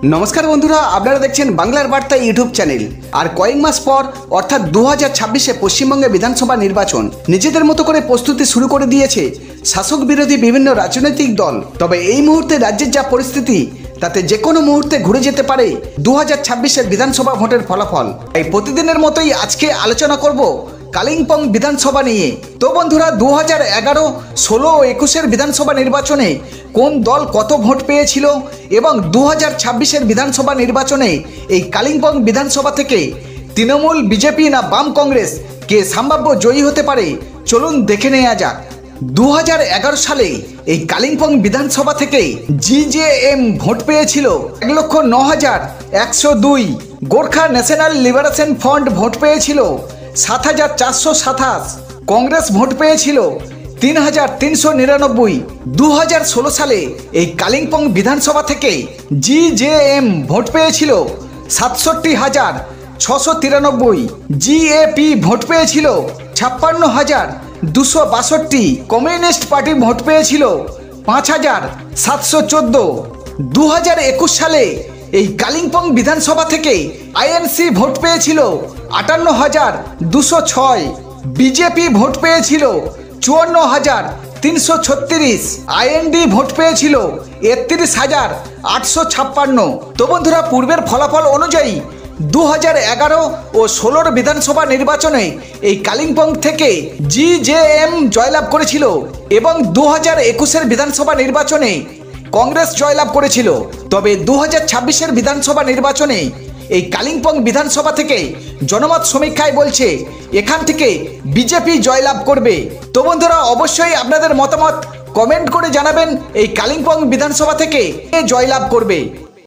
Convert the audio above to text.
নমস্কার বন্ধুরা, আপনারা দেখছেন বাংলার বার্তা ইউটিউব চ্যানেল। আর কয়েক মাস পর অর্থাৎ 2026-এ পশ্চিমবঙ্গে বিধানসভা নির্বাচন নিজেদের মতো করে প্রস্তুতি শুরু করে দিয়েছে শাসক বিরোধী বিভিন্ন রাজনৈতিক দল। তবে এই মুহূর্তে রাজ্যের যা পরিস্থিতি, তাতে যে কোনো মুহূর্তে ঘুরে যেতে পারে 2026-এর বিধানসভা ভোটের ফলাফল। এই প্রতিদিনের মতোই আজকে আলোচনা করব কালিম্পং বিধানসভা নিয়ে। তো বন্ধুরা, 2011, 16 ও 21-এর বিধানসভা নির্বাচনে কোন দল কত ভোট পেয়েছিল এবং 2026-এর বিধানসভা নির্বাচনে এই কালিম্পং বিধানসভা থেকে তৃণমূল, বিজেপি না বাম কংগ্রেস কে সম্ভাব্য জয়ী হতে পারে, চলুন দেখে নেওয়া যাক। 2011 সালে এই কালিম্পং বিধানসভা থেকে জিজেএম ভোট পেয়েছিল 1,09,102। Gorkha national liberation front vote পেয়েছিল 7,427। কংগ্রেস ভোট পেয়েছিল 3,399। 2016 সালে এই কালিম্পং বিধানসভা থেকে জিজেএম ভোট পেয়েছিল 67,693। জিএপি ভোট পেয়েছিল 56,262। কমিউনিস্ট পার্টি ভোট পেয়েছিল 5,714। 2021 সালে এই কালিম্পং বিধানসভা থেকে আইএনসি ভোট পেয়েছিল 58,206। বিজেপি ভোট পেয়েছিল 54,336। আইএনডি ভোট পেয়েছিল 31,856। তো বন্ধুরা, পূর্বের ফলাফল অনুযায়ী 2011 ও 16-র বিধানসভা নির্বাচনে এই কালিম্পং থেকে জিজেএম জয়লাভ করেছিল এবং 2021-এর বিধানসভা নির্বাচনে কংগ্রেস জয়লাভ করেছিল। তবে 2026-এর বিধানসভা নির্বাচনে এই কালিম্পং বিধানসভা থেকে জনমত সমীক্ষায় বলছে এখান থেকে বিজেপি জয়লাভ করবে। তো বন্ধুরা, অবশ্যই আপনাদের মতামত কমেন্ট করে জানাবেন এই কালিম্পং বিধানসভা থেকে কে জয়লাভ করবে।